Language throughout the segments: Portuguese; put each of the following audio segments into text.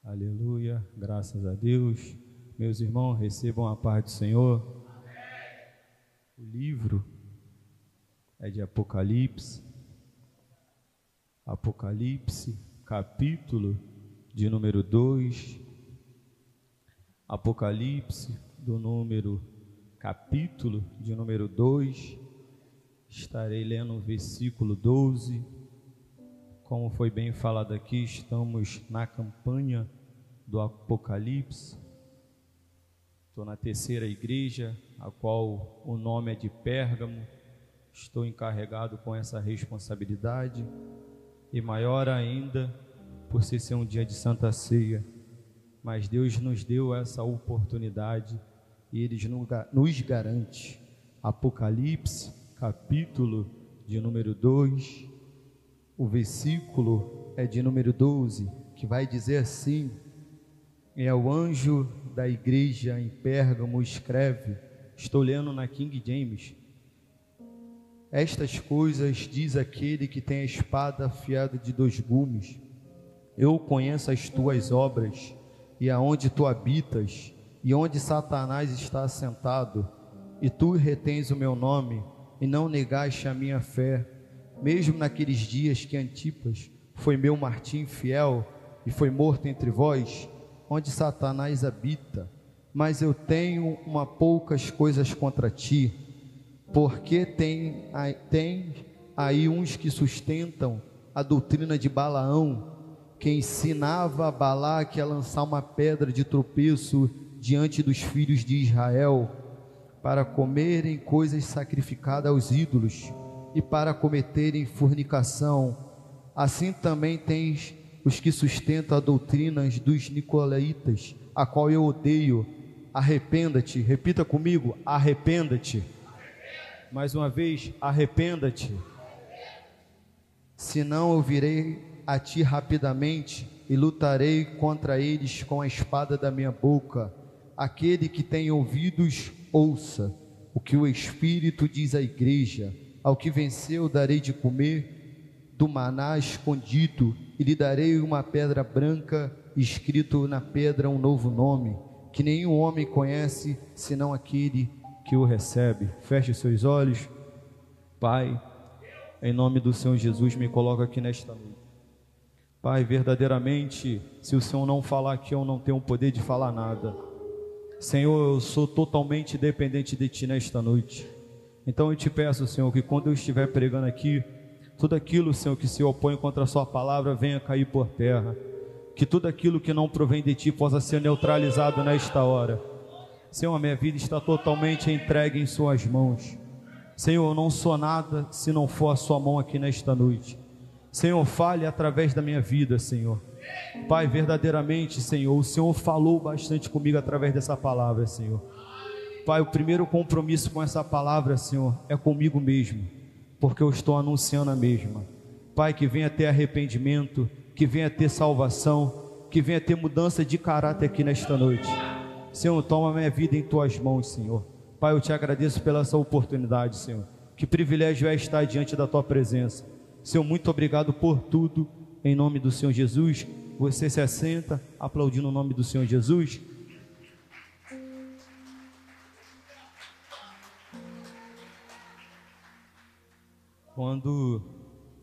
Aleluia, graças a Deus. Meus irmãos, recebam a paz do Senhor. O livro é de Apocalipse. Apocalipse, capítulo de número 2. Apocalipse, capítulo de número 2. Estarei lendo o versículo 12. Como foi bem falado aqui, estamos na campanha do Apocalipse. Estou na terceira igreja, a qual o nome é de Pérgamo. Estou encarregado com essa responsabilidade, e maior ainda por ser um dia de Santa Ceia. Mas Deus nos deu essa oportunidade e Ele nos garante. Apocalipse, capítulo de número 2, o versículo é de número 12, que vai dizer assim: é o anjo da igreja em Pérgamo escreve, estou lendo na King James: estas coisas diz aquele que tem a espada afiada de 2 gumes. Eu conheço as tuas obras, e aonde tu habitas, e onde Satanás está assentado, e tu retens o meu nome, e não negaste a minha fé, mesmo naqueles dias que Antipas foi meu martim fiel, e foi morto entre vós, onde Satanás habita. Mas eu tenho poucas coisas contra ti, porque tem aí uns que sustentam a doutrina de Balaão, que ensinava a Balaque a lançar uma pedra de tropeço diante dos filhos de Israel, para comerem coisas sacrificadas aos ídolos, e para cometerem fornicação. Assim também tens os que sustentam a doutrina dos nicolaítas, a qual eu odeio. Arrependa-te. Repita comigo: arrependa-te. Mais uma vez: arrependa-te. Senão eu virei a ti rapidamente e lutarei contra eles com a espada da minha boca. Aquele que tem ouvidos, ouça o que o Espírito diz à igreja. Ao que venceu darei de comer do maná escondido, e lhe darei uma pedra branca, escrito na pedra um novo nome, que nenhum homem conhece, senão aquele que o recebe. Feche os seus olhos. Pai, em nome do Senhor Jesus, me coloco aqui nesta noite. Pai, verdadeiramente, se o Senhor não falar aqui, eu não tenho o poder de falar nada. Senhor, eu sou totalmente dependente de Ti nesta noite. Então eu te peço, Senhor, que quando eu estiver pregando aqui, tudo aquilo, Senhor, que se opõe contra a Sua palavra venha cair por terra. Que tudo aquilo que não provém de Ti possa ser neutralizado nesta hora. Senhor, a minha vida está totalmente entregue em Suas mãos. Senhor, eu não sou nada se não for a Sua mão aqui nesta noite. Senhor, fale através da minha vida, Senhor. Pai, verdadeiramente, Senhor, o Senhor falou bastante comigo através dessa palavra, Senhor. Pai, o primeiro compromisso com essa palavra, Senhor, é comigo mesmo, porque eu estou anunciando a mesma. Pai, que venha ter arrependimento, que venha ter salvação, que venha ter mudança de caráter aqui nesta noite. Senhor, toma minha vida em Tuas mãos, Senhor. Pai, eu Te agradeço pela essa oportunidade, Senhor. Que privilégio é estar diante da Tua presença. Senhor, muito obrigado por tudo, em nome do Senhor Jesus. Você se assenta, aplaudindo o nome do Senhor Jesus. Quando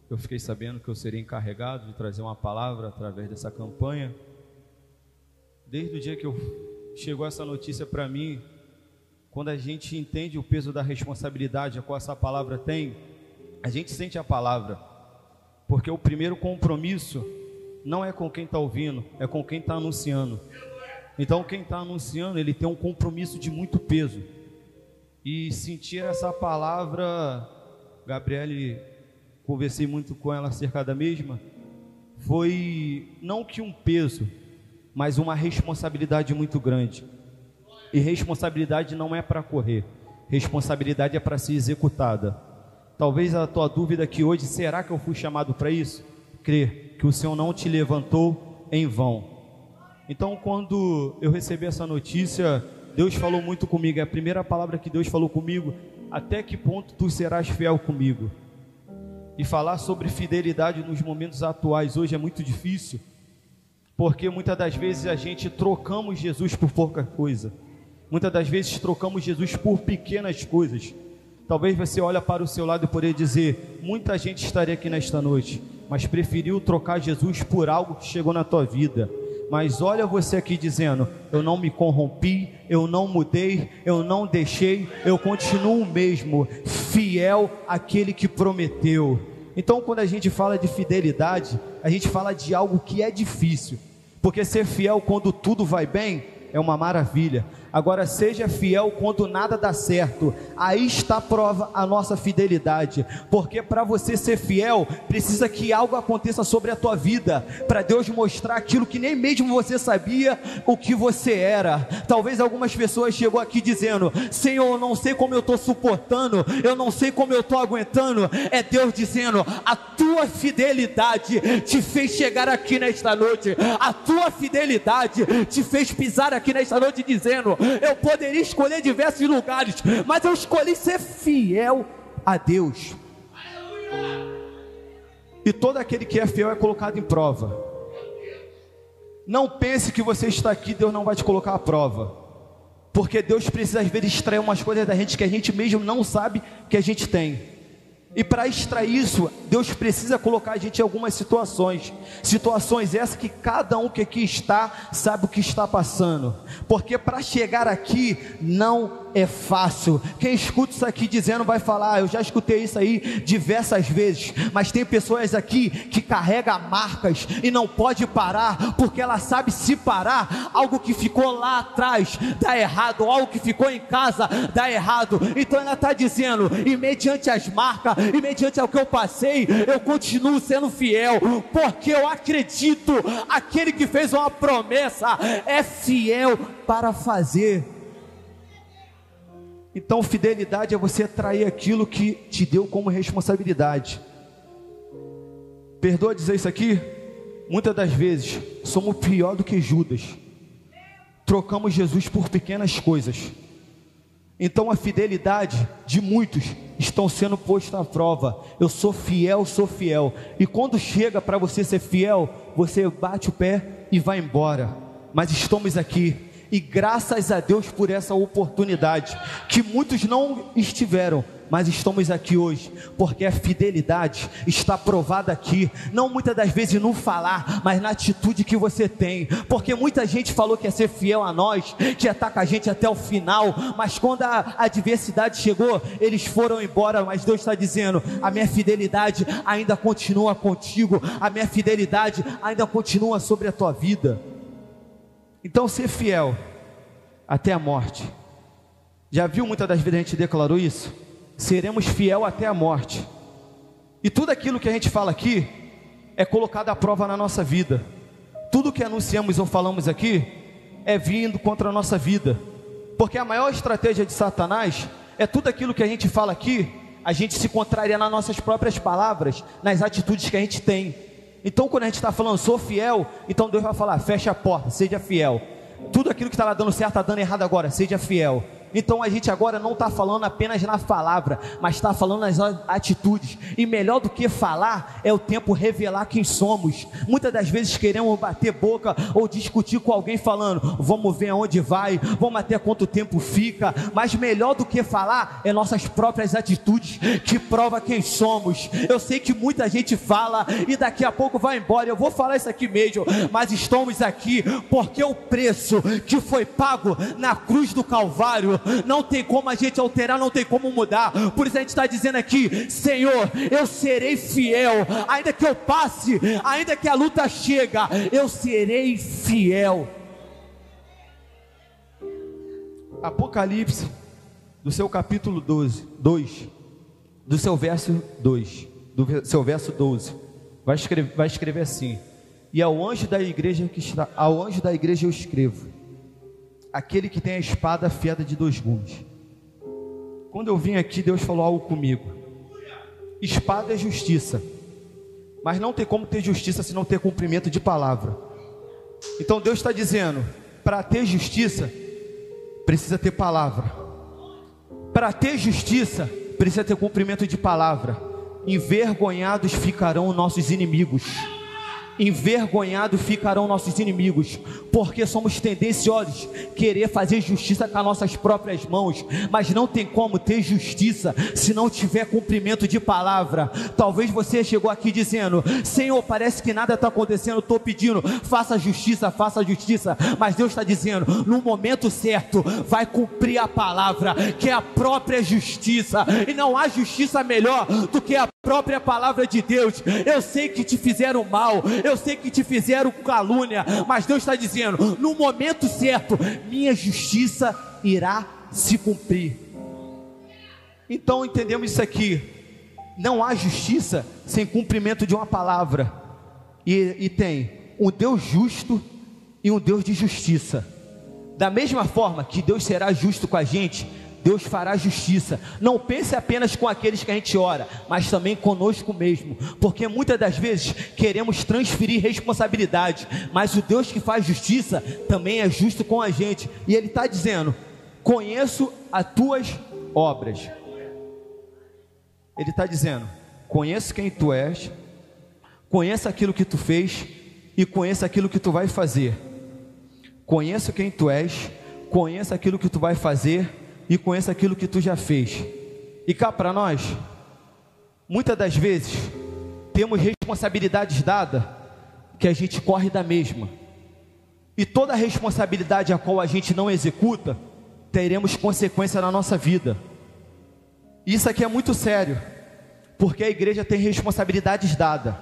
eu fiquei sabendo que eu seria encarregado de trazer uma palavra através dessa campanha, desde o dia que chegou essa notícia para mim, quando a gente entende o peso da responsabilidade a qual essa palavra tem, a gente sente a palavra, porque o primeiro compromisso não é com quem está ouvindo, é com quem está anunciando. Então quem está anunciando, ele tem um compromisso de muito peso, e sentir essa palavra, Gabriele, conversei muito com ela acerca da mesma, foi não que um peso, mas uma responsabilidade muito grande. E responsabilidade não é para correr, responsabilidade é para ser executada. Talvez a tua dúvida aqui hoje: será que eu fui chamado para isso? Crer que o Senhor não te levantou em vão. Então, quando eu recebi essa notícia, Deus falou muito comigo. É a primeira palavra que Deus falou comigo: até que ponto tu serás fiel comigo? E falar sobre fidelidade nos momentos atuais hoje é muito difícil, Porque muitas das vezes a gente trocamos Jesus por pouca coisa. Muitas das vezes trocamos Jesus por pequenas coisas. Talvez você olhe para o seu lado e poderia dizer: muita gente estaria aqui nesta noite, mas preferiu trocar Jesus por algo que chegou na tua vida. Mas olha você aqui dizendo: eu não me corrompi, eu não mudei, eu não deixei, eu continuo o mesmo, fiel àquele que prometeu. Então, quando a gente fala de fidelidade, a gente fala de algo que é difícil, porque ser fiel quando tudo vai bem é uma maravilha. Agora, seja fiel quando nada dá certo. Aí está a prova a nossa fidelidade. Porque para você ser fiel, precisa que algo aconteça sobre a tua vida, para Deus mostrar aquilo que nem mesmo você sabia o que você era. Talvez algumas pessoas chegou aqui dizendo: Senhor, eu não sei como eu estou suportando, eu não sei como eu estou aguentando. É Deus dizendo: a tua fidelidade te fez chegar aqui nesta noite. A tua fidelidade te fez pisar aqui nesta noite dizendo: eu poderia escolher diversos lugares, mas eu escolhi ser fiel a Deus. E todo aquele que é fiel é colocado em prova. Não pense que você está aqui, Deus não vai te colocar à prova, porque Deus precisa às vezes extrair umas coisas da gente que a gente mesmo não sabe que a gente tem. E para extrair isso, Deus precisa colocar a gente em algumas situações essas que cada um que aqui está sabe o que está passando, porque para chegar aqui não é fácil. Quem escuta isso aqui dizendo vai falar: eu já escutei isso aí diversas vezes, mas tem pessoas aqui que carregam marcas e não pode parar, porque ela sabe se parar, algo que ficou lá atrás dá errado, algo que ficou em casa dá errado. Então ela está dizendo: e mediante as marcas, e mediante o que eu passei, eu continuo sendo fiel, porque eu acredito, aquele que fez uma promessa é fiel para fazer. Então fidelidade é você trair aquilo que te deu como responsabilidade. Perdoa dizer isso aqui, muitas das vezes somos pior do que Judas, trocamos Jesus por pequenas coisas. Então a fidelidade de muitos estão sendo posta à prova. Eu sou fiel, e quando chega para você ser fiel, você bate o pé e vai embora. Mas estamos aqui, e graças a Deus por essa oportunidade, que muitos não estiveram, mas estamos aqui hoje, porque a fidelidade está provada aqui, não muitas das vezes no falar, mas na atitude que você tem, porque muita gente falou que ia ser fiel a nós, que ia estar com a gente até o final, mas quando a adversidade chegou, eles foram embora. Mas Deus está dizendo: a minha fidelidade ainda continua contigo, a minha fidelidade ainda continua sobre a tua vida. Então ser fiel até a morte. Já viu muitas das vezes a gente declarou isso? Seremos fiel até a morte. E tudo aquilo que a gente fala aqui é colocado à prova na nossa vida. Tudo que anunciamos ou falamos aqui é vindo contra a nossa vida, porque a maior estratégia de Satanás é tudo aquilo que a gente fala aqui, a gente se contraria nas nossas próprias palavras, nas atitudes que a gente tem. Então quando a gente está falando sou fiel, então Deus vai falar: fecha a porta, seja fiel. Tudo aquilo que estava dando certo está dando errado agora, seja fiel. Então a gente agora não está falando apenas na palavra, mas está falando nas atitudes. E melhor do que falar é o tempo revelar quem somos. Muitas das vezes queremos bater boca ou discutir com alguém falando: vamos ver aonde vai, vamos até quanto tempo fica. Mas melhor do que falar é nossas próprias atitudes, que prova quem somos. Eu sei que muita gente fala e daqui a pouco vai embora. Eu vou falar isso aqui mesmo, mas estamos aqui porque o preço que foi pago na cruz do Calvário não tem como a gente alterar, não tem como mudar. Por isso a gente está dizendo aqui: Senhor, eu serei fiel, ainda que eu passe, ainda que a luta chega, eu serei fiel. Apocalipse, do seu capítulo 2, do seu verso 2, do seu verso 12, vai escrever assim: e ao anjo da igreja eu escrevo, aquele que tem a espada afiada de 2 gumes. Quando eu vim aqui, Deus falou algo comigo. Espada é justiça, mas não tem como ter justiça se não ter cumprimento de palavra. Então Deus está dizendo: para ter justiça precisa ter palavra, para ter justiça precisa ter cumprimento de palavra. Envergonhados ficarão nossos inimigos. envergonhados ficarão nossos inimigos, porque somos tendenciosos querer fazer justiça com as nossas próprias mãos, mas não tem como ter justiça se não tiver cumprimento de palavra. Talvez você chegou aqui dizendo: Senhor, parece que nada está acontecendo, estou pedindo, faça justiça, mas Deus está dizendo, no momento certo, vai cumprir a palavra, que é a própria justiça, e não há justiça melhor do que a própria palavra de Deus. Eu sei que te fizeram mal, eu sei que te fizeram calúnia, mas Deus está dizendo, no momento certo, minha justiça irá se cumprir. Então entendemos isso aqui: não há justiça sem cumprimento de uma palavra, e tem um Deus justo e um Deus de justiça. Da mesma forma que Deus será justo com a gente, Deus fará justiça. Não pense apenas com aqueles que a gente ora, mas também conosco mesmo, porque muitas das vezes queremos transferir responsabilidade, mas o Deus que faz justiça também é justo com a gente, e Ele está dizendo: conheço as tuas obras. Ele está dizendo: conheço quem tu és, conheço aquilo que tu fez e conheço aquilo que tu vai fazer. Conheço quem tu és, conheço aquilo que tu vai fazer e conheço aquilo que tu já fez. E cá para nós, muitas das vezes temos responsabilidades dadas que a gente corre da mesma, e toda responsabilidade a qual a gente não executa, teremos consequência na nossa vida. Isso aqui é muito sério, porque a igreja tem responsabilidades dadas,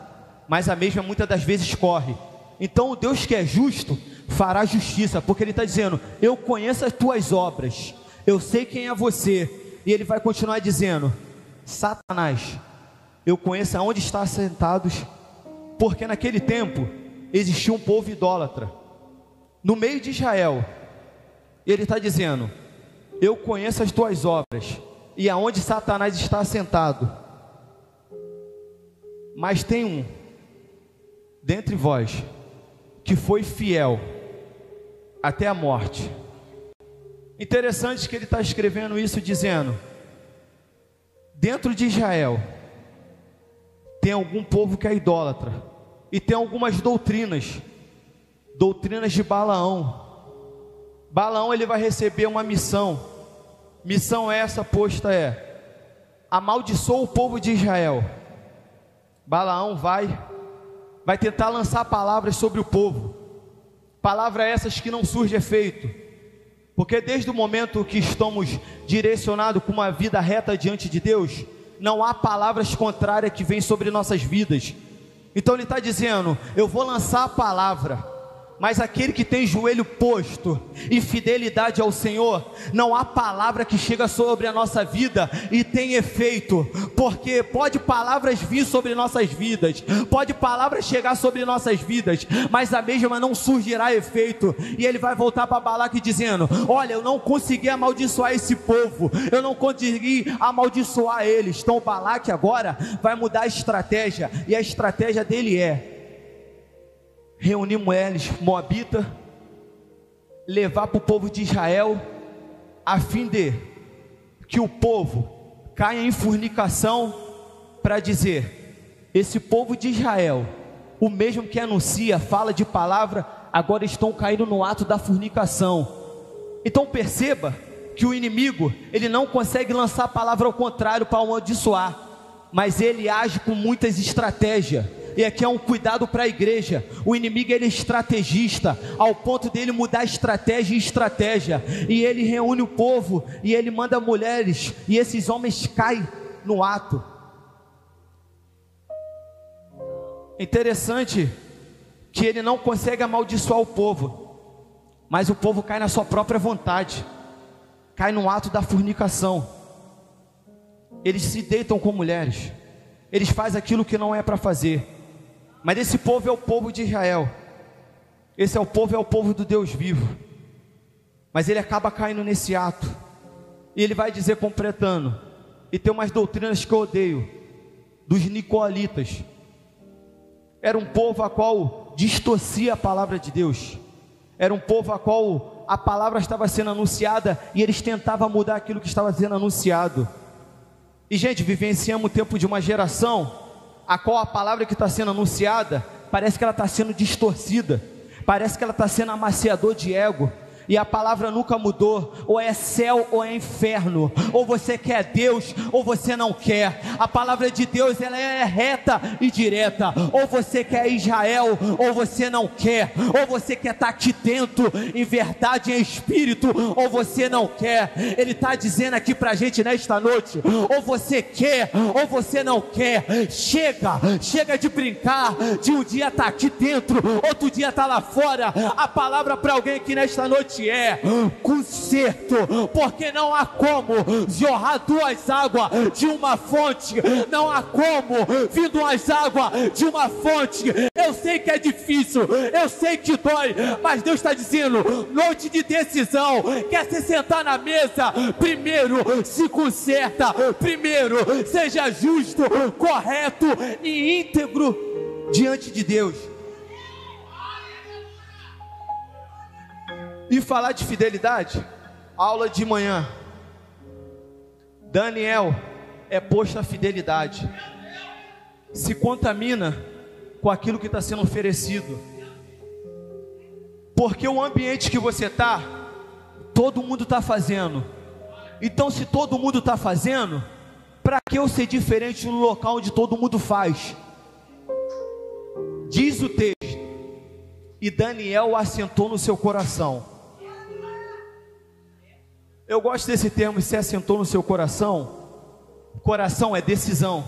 mas a mesma muitas das vezes corre. Então o Deus que é justo fará justiça, porque Ele está dizendo: eu conheço as tuas obras, eu sei quem é você. E Ele vai continuar dizendo: Satanás, eu conheço aonde está assentados, porque naquele tempo existia um povo idólatra no meio de Israel. Ele está dizendo: eu conheço as tuas obras e aonde Satanás está assentado, mas tem um dentre vós que foi fiel até a morte. Interessante que ele está escrevendo isso dizendo: dentro de Israel tem algum povo que é idólatra, e tem algumas doutrinas de Balaão. Balaão, ele vai receber uma missão essa posta é: amaldiçoa o povo de Israel. Balaão vai tentar lançar palavras sobre o povo, palavras essas que não surgem efeito, porque desde o momento que estamos direcionados com uma vida reta diante de Deus, não há palavras contrárias que vêm sobre nossas vidas. Então ele está dizendo: eu vou lançar a palavra, mas aquele que tem joelho posto e fidelidade ao Senhor, não há palavra que chega sobre a nossa vida e tem efeito, porque pode palavras vir sobre nossas vidas, pode palavras chegar sobre nossas vidas, mas a mesma não surgirá efeito. E ele vai voltar para Balaque dizendo: olha, eu não consegui amaldiçoar esse povo, eu não consegui amaldiçoar eles. Então Balaque agora vai mudar a estratégia, e a estratégia dele é reunir mulheres moabitas, levar para o povo de Israel, a fim de que o povo caia em fornicação, para dizer: esse povo de Israel, o mesmo que anuncia, fala de palavra, agora estão caindo no ato da fornicação. Então perceba que o inimigo, ele não consegue lançar a palavra ao contrário para amaldiçoar, mas ele age com muitas estratégias. E aqui é um cuidado para a igreja: o inimigo, ele é estrategista, ao ponto dele mudar estratégia em estratégia, e ele reúne o povo, e ele manda mulheres, e esses homens caem no ato. Interessante que ele não consegue amaldiçoar o povo, mas o povo cai na sua própria vontade, cai no ato da fornicação. Eles se deitam com mulheres, eles fazem aquilo que não é para fazer. Mas esse povo é o povo de Israel, esse é o povo do Deus vivo, mas ele acaba caindo nesse ato, e ele vai dizer, completando: e tem umas doutrinas que eu odeio, dos nicolaítas. Era um povo a qual distorcia a palavra de Deus, era um povo a qual a palavra estava sendo anunciada, e eles tentavam mudar aquilo que estava sendo anunciado. E gente, vivenciamos o tempo de uma geração a qual a palavra que está sendo anunciada parece que ela está sendo distorcida, parece que ela está sendo amaciador de ego. E a palavra nunca mudou, ou é céu ou é inferno, ou você quer Deus ou você não quer. A palavra de Deus, ela é reta e direta, ou você quer Israel ou você não quer, ou você quer estar aqui dentro em verdade e em espírito, ou você não quer. Ele está dizendo aqui para a gente nesta noite, ou você quer ou você não quer. Chega de brincar, de um dia estar aqui dentro, outro dia estar lá fora. A palavra para alguém aqui nesta noite é conserto, porque não há como jorrar duas águas de uma fonte, não há como vir duas águas de uma fonte. Eu sei que é difícil, eu sei que dói, mas Deus está dizendo, noite de decisão, quer se sentar na mesa, primeiro se conserta, primeiro seja justo, correto e íntegro diante de Deus. E falar de fidelidade, aula de manhã, Daniel é posto à fidelidade, se contamina com aquilo que está sendo oferecido, porque o ambiente que você está, todo mundo está fazendo. Então se todo mundo está fazendo, para que eu ser diferente no local onde todo mundo faz? Diz o texto, e Daniel assentou no seu coração. Eu gosto desse termo, se assentou no seu coração. Coração é decisão,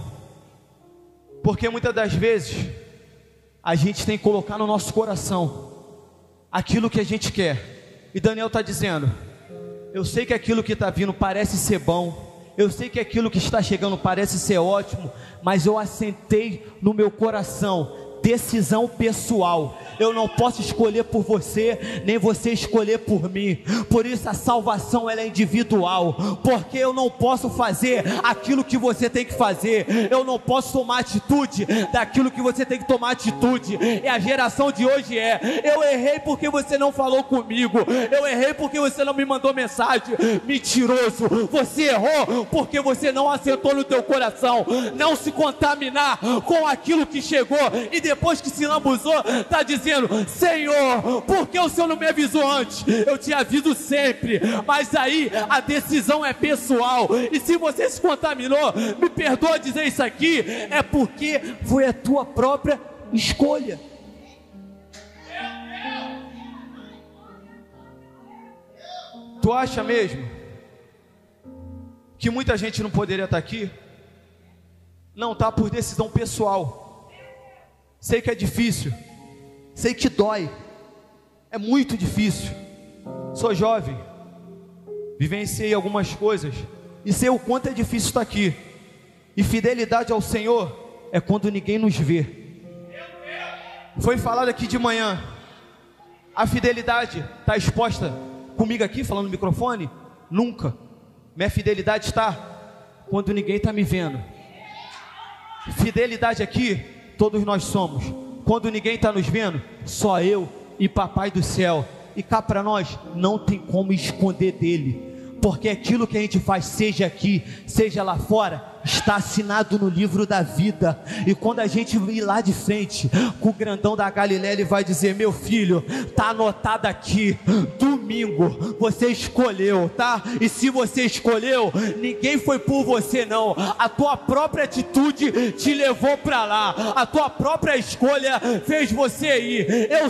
porque muitas das vezes a gente tem que colocar no nosso coração aquilo que a gente quer. E Daniel está dizendo, eu sei que aquilo que está vindo parece ser bom, eu sei que aquilo que está chegando parece ser ótimo, mas eu assentei no meu coração, decisão pessoal. Eu não posso escolher por você, nem você escolher por mim. Por isso a salvação ela é individual, porque eu não posso fazer aquilo que você tem que fazer, eu não posso tomar atitude daquilo que você tem que tomar atitude. E a geração de hoje eu errei porque você não falou comigo, eu errei porque você não me mandou mensagem. Mentiroso, você errou porque você não assentou no teu coração, não se contaminar com aquilo que chegou, e depois que se lambuzou, está dizendo, Senhor, por que o Senhor não me avisou antes? Eu te aviso sempre, mas aí a decisão é pessoal, e se você se contaminou, me perdoa dizer isso aqui, é porque foi a tua própria escolha. Tu acha mesmo que muita gente não poderia estar aqui? Não está por decisão pessoal. Sei que é difícil, sei que dói, é muito difícil. Sou jovem, vivenciei algumas coisas e sei o quanto é difícil estar aqui. E fidelidade ao Senhor é quando ninguém nos vê. Foi falado aqui de manhã, a fidelidade está exposta comigo aqui falando no microfone? Nunca. Minha fidelidade está quando ninguém está me vendo. Fidelidade aqui todos nós somos. Quando ninguém está nos vendo, só eu e Papai do céu. E cá para nós não tem como esconder dele, porque aquilo que a gente faz, seja aqui, seja lá fora, está assinado no livro da vida. E quando a gente ir lá de frente com o grandão da Galileia, ele vai dizer, meu filho, está anotado aqui, domingo você escolheu, tá? E se você escolheu, ninguém foi por você não, a tua própria atitude te levou para lá, a tua própria escolha fez você ir. Eu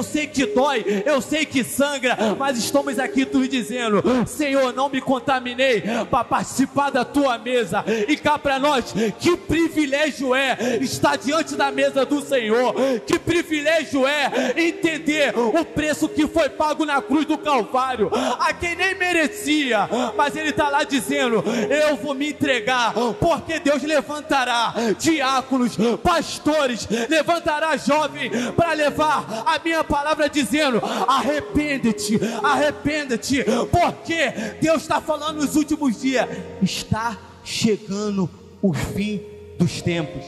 sei que dói, eu sei que sangra, mas estamos aqui tu dizendo, Senhor, não me contaminei para participar da tua mesa. E cá para nós, que privilégio é estar diante da mesa do Senhor, que privilégio é entender o preço que foi pago na cruz do Calvário, a quem nem merecia, mas ele está lá dizendo, eu vou me entregar, porque Deus levantará diáconos, pastores, levantará jovem para levar a minha palavra dizendo, arrepende-te, arrependa-te, porque Deus está falando nos últimos dias, está chegando o fim dos tempos.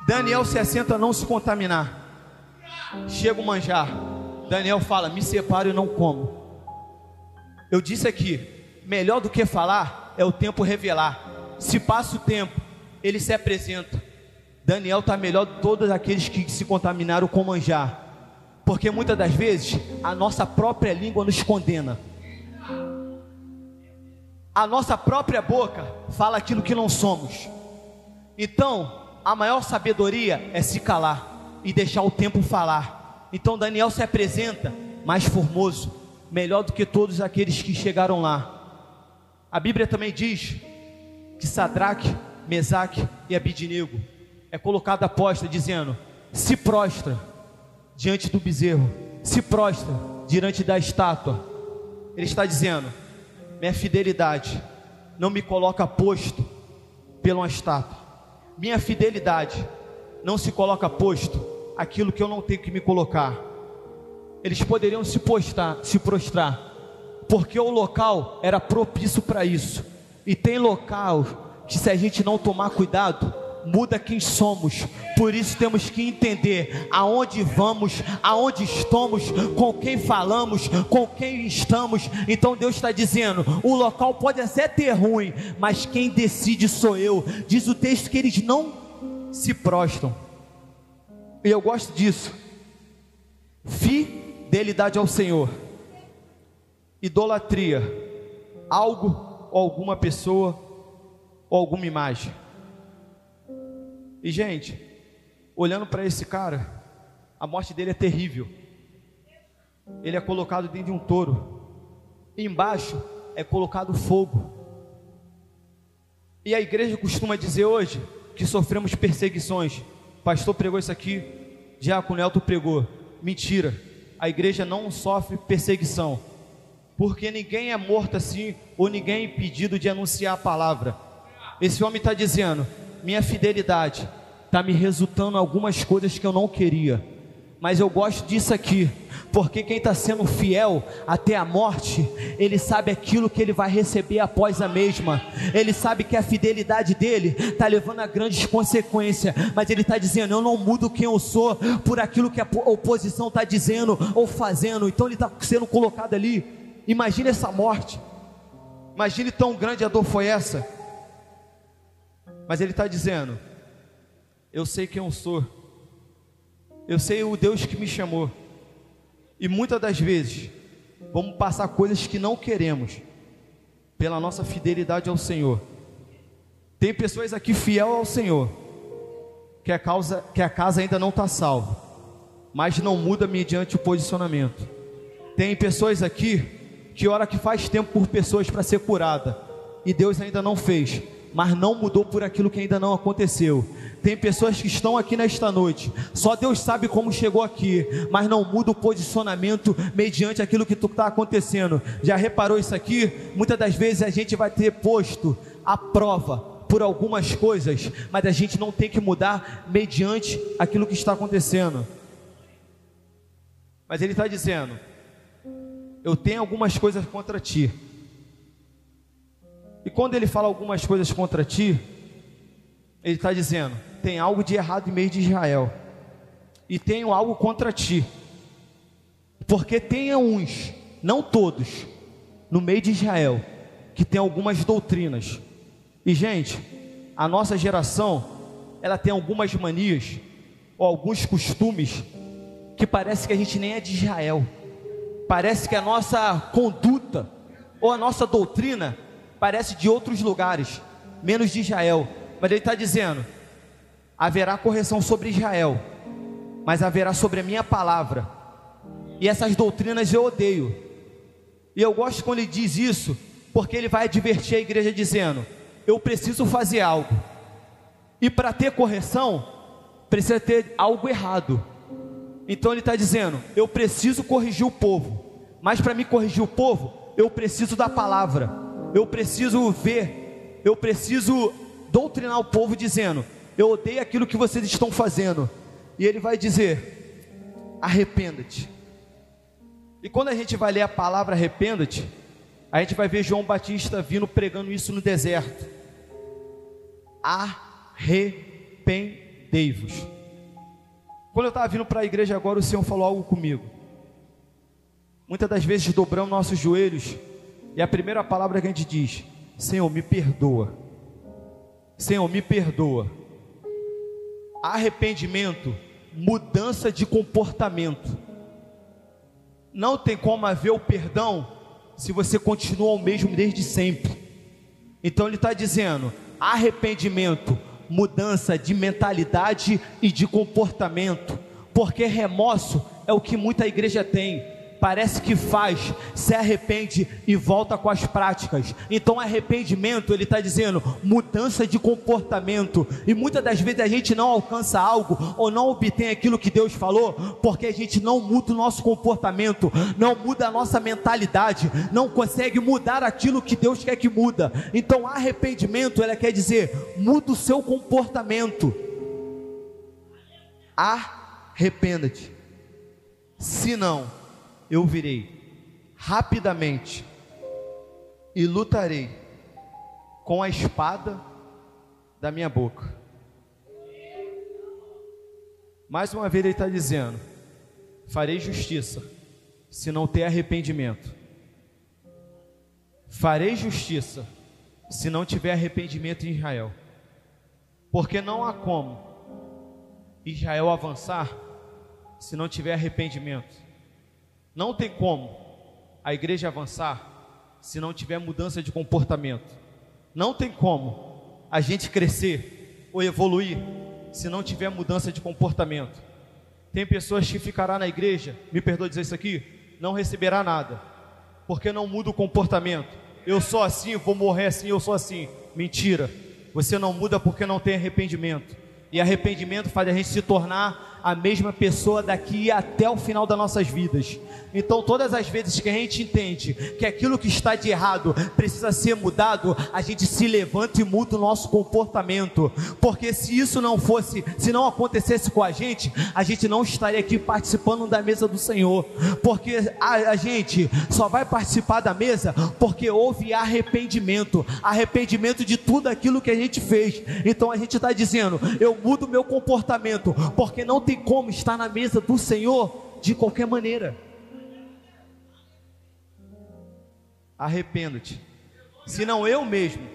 Daniel se assenta a não se contaminar. Chega o manjar, Daniel fala, me separo e não como. Eu disse aqui, melhor do que falar é o tempo revelar. Se passa o tempo, ele se apresenta. Daniel está melhor de todos aqueles que se contaminaram com manjar, porque muitas das vezes a nossa própria língua nos condena, a nossa própria boca fala aquilo que não somos. Então a maior sabedoria é se calar e deixar o tempo falar. Então Daniel se apresenta mais formoso, melhor do que todos aqueles que chegaram lá. A Bíblia também diz que Sadraque, Mesaque e Abidnego é colocado à posta, dizendo: se prostra diante do bezerro, se prostra diante da estátua. Ele está dizendo: minha fidelidade não me coloca posto pela uma estátua, minha fidelidade não se coloca posto aquilo que eu não tenho que me colocar. Eles poderiam se prostrar, porque o local era propício para isso. E tem local que, se a gente não tomar cuidado, muda quem somos. Por isso temos que entender aonde vamos, aonde estamos, com quem falamos, com quem estamos. Então Deus está dizendo: o local pode até ter ruim, mas quem decide sou eu. Diz o texto que eles não se prostram, e eu gosto disso. Fidelidade ao Senhor, idolatria, algo ou alguma pessoa ou alguma imagem. E gente, olhando para esse cara, a morte dele é terrível. Ele é colocado dentro de um touro, e embaixo é colocado fogo. E a igreja costuma dizer hoje que sofremos perseguições. O pastor pregou isso aqui, Diácono Elton pregou. Mentira, a igreja não sofre perseguição, porque ninguém é morto assim, ou ninguém é impedido de anunciar a palavra. Esse homem está dizendo: minha fidelidade está me resultando em algumas coisas que eu não queria, mas eu gosto disso aqui, porque quem está sendo fiel até a morte, ele sabe aquilo que ele vai receber após a mesma. Ele sabe que a fidelidade dele está levando a grandes consequências, mas ele está dizendo: eu não mudo quem eu sou por aquilo que a oposição está dizendo ou fazendo. Então ele está sendo colocado ali. Imagine essa morte, imagine tão grande a dor foi essa. Mas ele está dizendo: eu sei quem eu sou, eu sei o Deus que me chamou. E muitas das vezes vamos passar coisas que não queremos pela nossa fidelidade ao Senhor. Tem pessoas aqui fiel ao Senhor, que a casa ainda não está salva, mas não muda mediante o posicionamento. Tem pessoas aqui que ora que faz tempo por pessoas para ser curada, e Deus ainda não fez, mas não mudou por aquilo que ainda não aconteceu. Tem pessoas que estão aqui nesta noite, só Deus sabe como chegou aqui, mas não muda o posicionamento mediante aquilo que está acontecendo. Já reparou isso aqui? Muitas das vezes a gente vai ter posto à prova por algumas coisas, mas a gente não tem que mudar mediante aquilo que está acontecendo. Mas ele está dizendo: eu tenho algumas coisas contra ti. E quando ele fala algumas coisas contra ti, ele está dizendo: tem algo de errado em meio de Israel, e tenho algo contra ti, porque tem uns, não todos, no meio de Israel, que tem algumas doutrinas. E gente, a nossa geração, ela tem algumas manias, ou alguns costumes, que parece que a gente nem é de Israel. Parece que a nossa conduta, ou a nossa doutrina, parece de outros lugares, menos de Israel. Mas ele está dizendo: haverá correção sobre Israel, mas haverá sobre a minha palavra. E essas doutrinas eu odeio. E eu gosto quando ele diz isso, porque ele vai advertir a igreja dizendo: eu preciso fazer algo, e para ter correção precisa ter algo errado. Então ele está dizendo: eu preciso corrigir o povo, mas para me corrigir o povo, eu preciso da palavra. Eu preciso ver, eu preciso doutrinar o povo dizendo: eu odeio aquilo que vocês estão fazendo. E ele vai dizer: arrependa-te. E quando a gente vai ler a palavra arrependa-te, a gente vai ver João Batista vindo pregando isso no deserto: arrependei-vos. Quando eu estava vindo para a igreja agora, o Senhor falou algo comigo. Muitas das vezes dobramos nossos joelhos, e a primeira palavra que a gente diz: Senhor, me perdoa. Senhor, me perdoa. Arrependimento, mudança de comportamento. Não tem como haver o perdão se você continua o mesmo desde sempre. Então ele está dizendo: arrependimento, mudança de mentalidade e de comportamento. Porque remorso é o que muita igreja tem. Parece que faz, se arrepende e volta com as práticas. Então arrependimento, ele está dizendo, mudança de comportamento. E muitas das vezes a gente não alcança algo, ou não obtém aquilo que Deus falou, porque a gente não muda o nosso comportamento, não muda a nossa mentalidade, não consegue mudar aquilo que Deus quer que muda. Então arrependimento, ela quer dizer, muda o seu comportamento. Arrependa-te, senão eu virei rapidamente e lutarei com a espada da minha boca. Mais uma vez ele está dizendo: farei justiça se não ter arrependimento. Farei justiça se não tiver arrependimento em Israel. Porque não há como Israel avançar se não tiver arrependimento. Não tem como a igreja avançar se não tiver mudança de comportamento. Não tem como a gente crescer ou evoluir se não tiver mudança de comportamento. Tem pessoas que ficarão na igreja, me perdoe dizer isso aqui, não receberá nada, porque não muda o comportamento. Eu sou assim, vou morrer assim, eu sou assim. Mentira, você não muda porque não tem arrependimento. E arrependimento faz a gente se tornar a mesma pessoa daqui até o final das nossas vidas. Então todas as vezes que a gente entende que aquilo que está de errado precisa ser mudado, a gente se levanta e muda o nosso comportamento. Porque se isso não fosse, se não acontecesse com a gente não estaria aqui participando da mesa do Senhor. Porque a gente só vai participar da mesa porque houve arrependimento de tudo aquilo que a gente fez. Então a gente está dizendo, eu mudo meu comportamento, porque não tem como estar na mesa do Senhor de qualquer maneira. Arrependa-te, senão eu mesmo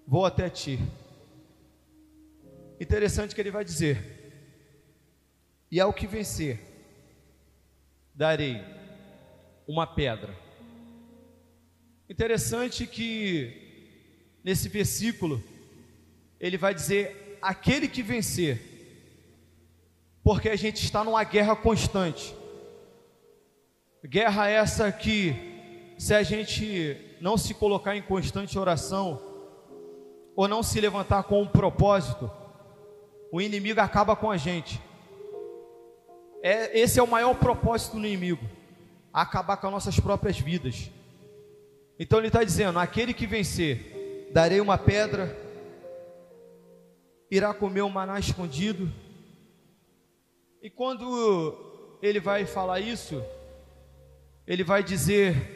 vou até ti. Interessante que ele vai dizer: e ao que vencer, darei uma pedra. Interessante que nesse versículo ele vai dizer aquele que vencer, porque a gente está numa guerra constante. Guerra essa que, se a gente não se colocar em constante oração, ou não se levantar com um propósito, o inimigo acaba com a gente. Esse é o maior propósito do inimigo, acabar com as nossas próprias vidas. Então ele está dizendo: aquele que vencer, darei uma pedra, irá comer um maná escondido. E quando ele vai falar isso, ele vai dizer: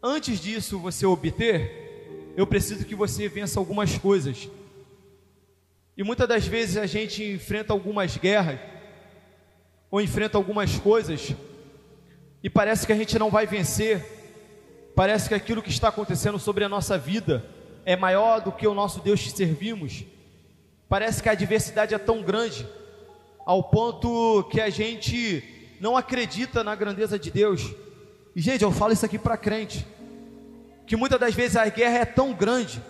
antes disso você obter, eu preciso que você vença algumas coisas. E muitas das vezes a gente enfrenta algumas guerras, ou enfrenta algumas coisas, e parece que a gente não vai vencer. Parece que aquilo que está acontecendo sobre a nossa vida é maior do que o nosso Deus que servimos. Parece que a adversidade é tão grande, ao ponto que a gente não acredita na grandeza de Deus. E gente, eu falo isso aqui para crente, que muitas das vezes a guerra é tão grande,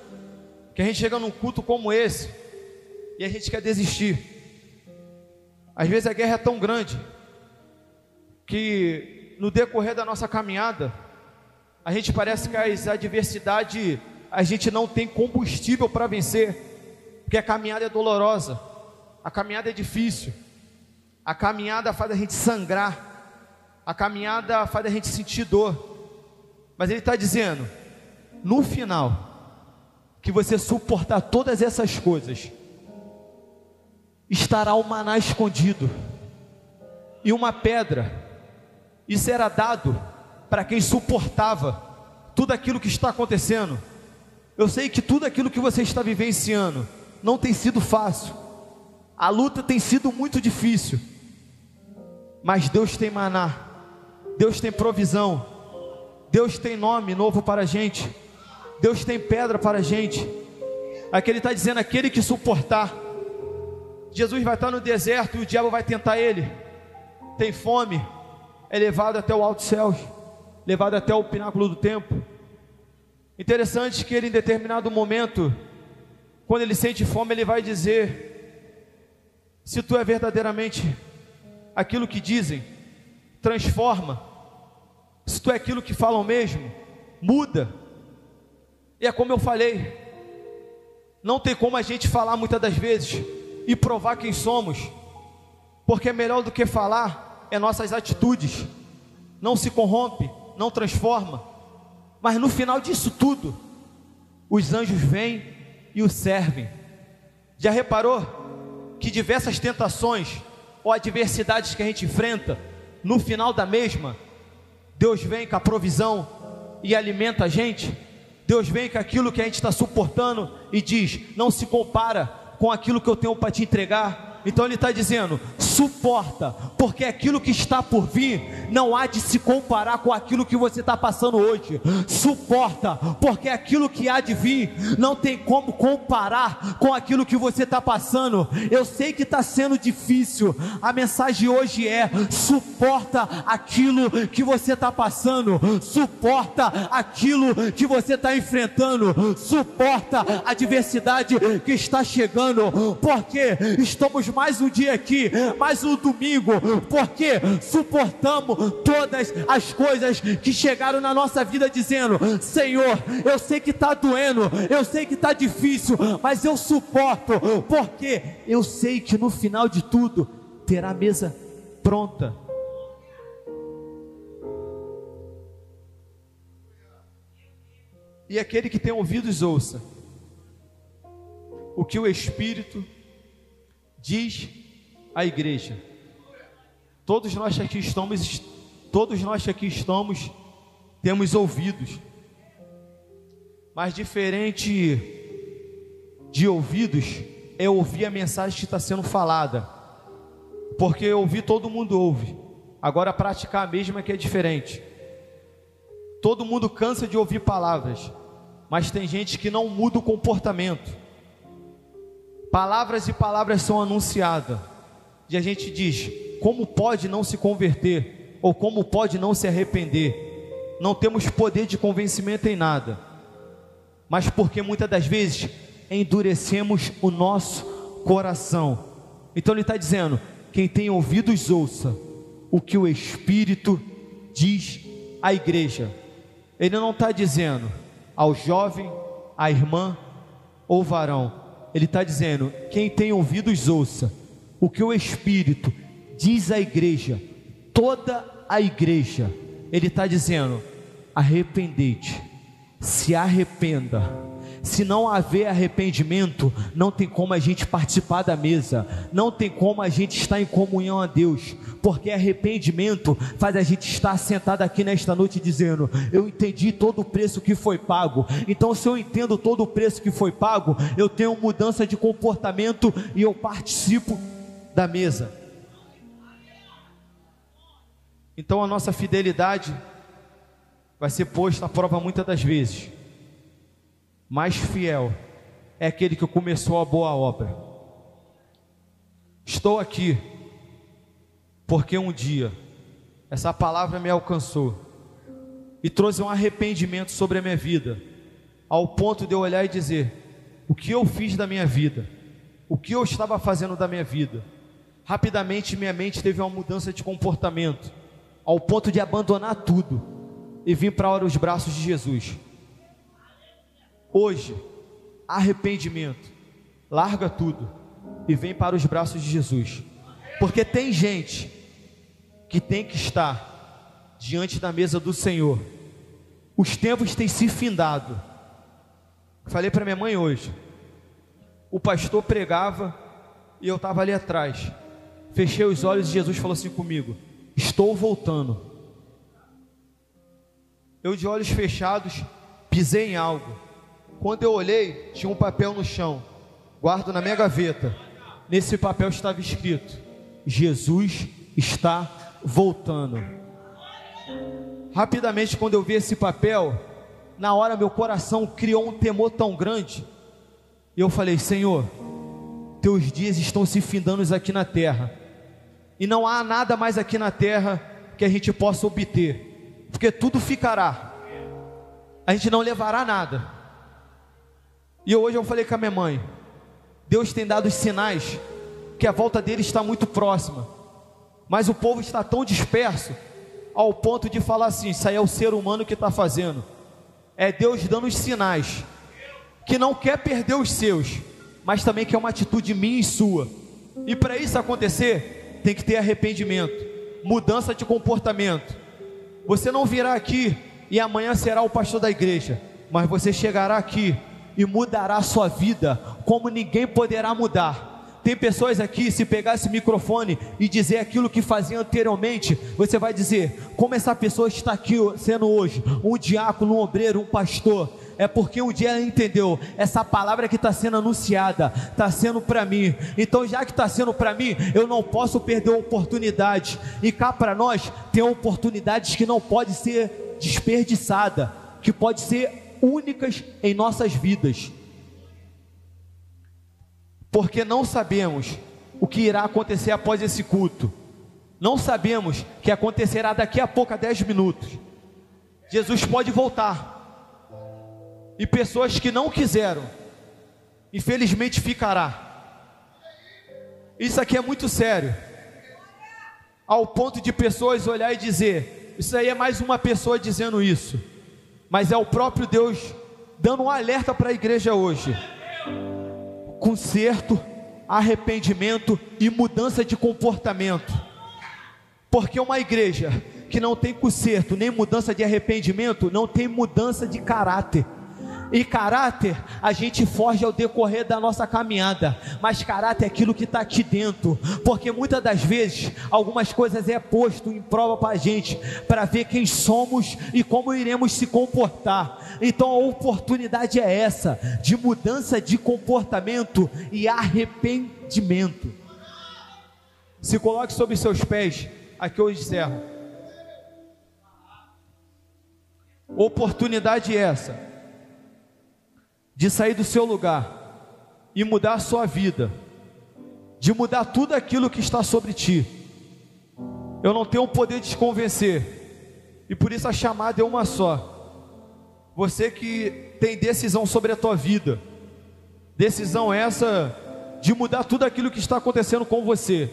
que a gente chega num culto como esse, e a gente quer desistir. Às vezes a guerra é tão grande, que no decorrer da nossa caminhada, a gente parece que as adversidades, a gente não tem combustível para vencer, porque a caminhada é dolorosa, a caminhada é difícil, a caminhada faz a gente sangrar, a caminhada faz a gente sentir dor. Mas ele está dizendo, no final, que você suportar todas essas coisas, estará o maná escondido e uma pedra. Isso era dado para quem suportava tudo aquilo que está acontecendo. Eu sei que tudo aquilo que você está vivenciando não tem sido fácil, a luta tem sido muito difícil, mas Deus tem maná, Deus tem provisão, Deus tem nome novo para a gente, Deus tem pedra para a gente. Aqui ele está dizendo: aquele que suportar Jesus vai estar no deserto e o diabo vai tentar ele. Tem fome, é levado até o alto céus, levado até o pináculo do templo. Interessante que ele, em determinado momento, quando ele sente fome, ele vai dizer: se tu é verdadeiramente aquilo que dizem, transforma. Se tu é aquilo que falam mesmo, muda. E é como eu falei, não tem como a gente falar muitas das vezes e provar quem somos, porque é melhor do que falar é nossas atitudes. Não se corrompe, não transforma, mas no final disso tudo, os anjos vêm e o servem. Já reparou que diversas tentações ou adversidades que a gente enfrenta, no final da mesma, Deus vem com a provisão e alimenta a gente? Deus vem com aquilo que a gente está suportando e diz: não se compara com aquilo que eu tenho para te entregar. Então ele está dizendo: suporta, porque aquilo que está por vir não há de se comparar com aquilo que você está passando hoje. Suporta, porque aquilo que há de vir não tem como comparar com aquilo que você está passando. Eu sei que está sendo difícil. A mensagem hoje é: suporta aquilo que você está passando, suporta aquilo que você está enfrentando, suporta a adversidade que está chegando, porque estamos mais um dia aqui, mais um domingo, porque suportamos todas as coisas que chegaram na nossa vida, dizendo: Senhor, eu sei que está doendo, eu sei que está difícil, mas eu suporto, porque eu sei que no final de tudo terá a mesa pronta. E aquele que tem ouvidos, ouça o que o Espírito diz à igreja. Todos nós que aqui estamos, temos ouvidos, mas diferente de ouvidos é ouvir a mensagem que está sendo falada, porque ouvir todo mundo ouve, agora praticar a mesma que é diferente. Todo mundo cansa de ouvir palavras, mas tem gente que não muda o comportamento. Palavras e palavras são anunciadas, e a gente diz: como pode não se converter, ou como pode não se arrepender? Não temos poder de convencimento em nada, mas porque muitas das vezes endurecemos o nosso coração. Então ele está dizendo: quem tem ouvidos, ouça o que o Espírito diz à igreja. Ele não está dizendo ao jovem, à irmã ou varão. Ele está dizendo: quem tem ouvidos, ouça o que o Espírito diz à igreja, toda a igreja. Ele está dizendo: arrependei-te, se arrependa. Se não haver arrependimento, não tem como a gente participar da mesa, não tem como a gente estar em comunhão a Deus, porque arrependimento faz a gente estar sentado aqui nesta noite dizendo: eu entendi todo o preço que foi pago. Então, se eu entendo todo o preço que foi pago, eu tenho mudança de comportamento e eu participo da mesa. Então a nossa fidelidade vai ser posta à prova muitas das vezes. Mais fiel é aquele que começou a boa obra. Estou aqui porque um dia essa palavra me alcançou e trouxe um arrependimento sobre a minha vida, ao ponto de eu olhar e dizer: o que eu fiz da minha vida, o que eu estava fazendo da minha vida. Rapidamente minha mente teve uma mudança de comportamento, ao ponto de abandonar tudo e vir para os braços de Jesus. Hoje, arrependimento, larga tudo e vem para os braços de Jesus, porque tem gente que tem que estar diante da mesa do Senhor. Os tempos têm se findado. Falei para minha mãe hoje, o pastor pregava e eu estava ali atrás, fechei os olhos e Jesus falou assim comigo: estou voltando. Eu, de olhos fechados, pisei em algo. Quando eu olhei, tinha um papel no chão, guardo na minha gaveta. Nesse papel estava escrito: Jesus está voltando. Rapidamente, quando eu vi esse papel, na hora meu coração criou um temor tão grande, e eu falei: Senhor, teus dias estão se findando aqui na terra, e não há nada mais aqui na terra que a gente possa obter, porque tudo ficará, a gente não levará nada. E hoje eu falei com a minha mãe, Deus tem dado os sinais que a volta dele está muito próxima, mas o povo está tão disperso ao ponto de falar assim: isso aí é o ser humano que está fazendo. É Deus dando os sinais, que não quer perder os seus, mas também quer uma atitude minha e sua. E para isso acontecer, tem que ter arrependimento, mudança de comportamento. Você não virá aqui e amanhã será o pastor da igreja, mas você chegará aqui e mudará a sua vida como ninguém poderá mudar. Tem pessoas aqui, se pegar esse microfone e dizer aquilo que fazia anteriormente, você vai dizer: como essa pessoa está aqui sendo hoje um diácono, um obreiro, um pastor? É porque um dia ela entendeu, essa palavra que está sendo anunciada, está sendo para mim. Então já que está sendo para mim, eu não posso perder a oportunidade. E cá para nós, tem oportunidades que não podem ser desperdiçadas, que podem ser únicas em nossas vidas, porque não sabemos o que irá acontecer após esse culto. Não sabemos que acontecerá daqui a pouco, a 10 minutos. Jesus pode voltar, e pessoas que não quiseram, infelizmente ficará. Isso aqui é muito sério, ao ponto de pessoas olhar e dizer: isso aí é mais uma pessoa dizendo isso. Mas é o próprio Deus dando um alerta para a igreja hoje: conserto, arrependimento e mudança de comportamento. Porque uma igreja que não tem conserto nem mudança de arrependimento, não tem mudança de caráter. E caráter a gente forja ao decorrer da nossa caminhada, mas caráter é aquilo que está aqui dentro, porque muitas das vezes algumas coisas é posto em prova para a gente, para ver quem somos e como iremos se comportar. Então a oportunidade é essa, de mudança de comportamento e arrependimento. Se coloque sobre seus pés, aqui eu encerro. Oportunidade é essa, de sair do seu lugar e mudar a sua vida, de mudar tudo aquilo que está sobre ti. Eu não tenho o poder de te convencer, e por isso a chamada é uma só. Você que tem decisão sobre a tua vida, decisão essa de mudar tudo aquilo que está acontecendo com você.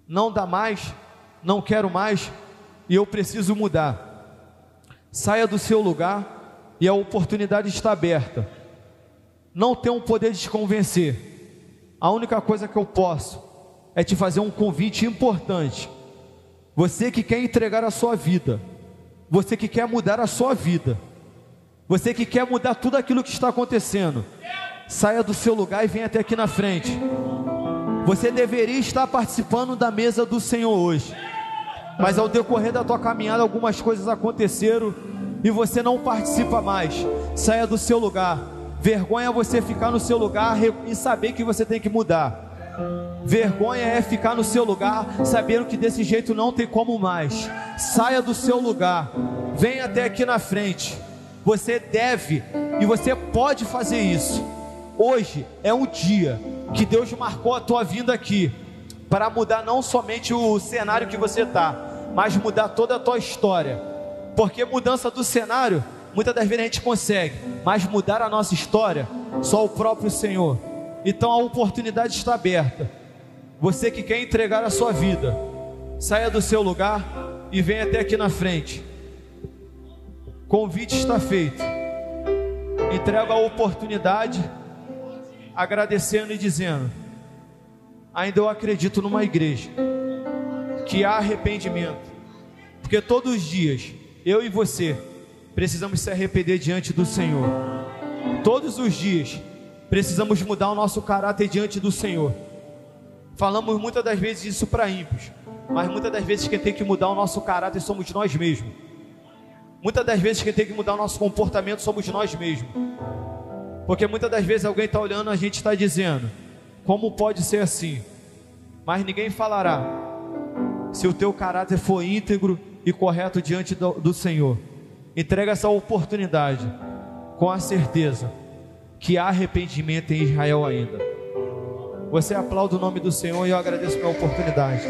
Não dá mais, não quero mais, e eu preciso mudar. Saia do seu lugar, e a oportunidade está aberta. Não tenho o poder de te convencer. A única coisa que eu posso é te fazer um convite importante. Você que quer entregar a sua vida, você que quer mudar a sua vida, você que quer mudar tudo aquilo que está acontecendo, saia do seu lugar e venha até aqui na frente. Você deveria estar participando da mesa do Senhor hoje, mas ao decorrer da tua caminhada algumas coisas aconteceram e você não participa mais. Saia do seu lugar. Vergonha você ficar no seu lugar e saber que você tem que mudar. Vergonha é ficar no seu lugar sabendo que desse jeito não tem como mais. Saia do seu lugar, venha até aqui na frente. Você deve e você pode fazer isso. Hoje é um dia que Deus marcou a tua vinda aqui para mudar não somente o cenário que você está, mas mudar toda a tua história. Porque mudança do cenário, muitas das vezes a gente consegue, mas mudar a nossa história, só o próprio Senhor. Então a oportunidade está aberta. Você que quer entregar a sua vida, saia do seu lugar e venha até aqui na frente. Convite está feito. Entrega a oportunidade, agradecendo e dizendo: ainda eu acredito numa igreja que há arrependimento, porque todos os dias eu e você precisamos se arrepender diante do Senhor. Todos os dias precisamos mudar o nosso caráter diante do Senhor. Falamos muitas das vezes isso para ímpios, mas muitas das vezes quem tem que mudar o nosso caráter somos nós mesmos. Muitas das vezes quem tem que mudar o nosso comportamento somos nós mesmos. Porque muitas das vezes alguém está olhando, a gente está dizendo: como pode ser assim? Mas ninguém falará se o teu caráter for íntegro e correto diante do Senhor. Entrega essa oportunidade com a certeza que há arrependimento em Israel ainda. Você aplaude o nome do Senhor e eu agradeço pela oportunidade.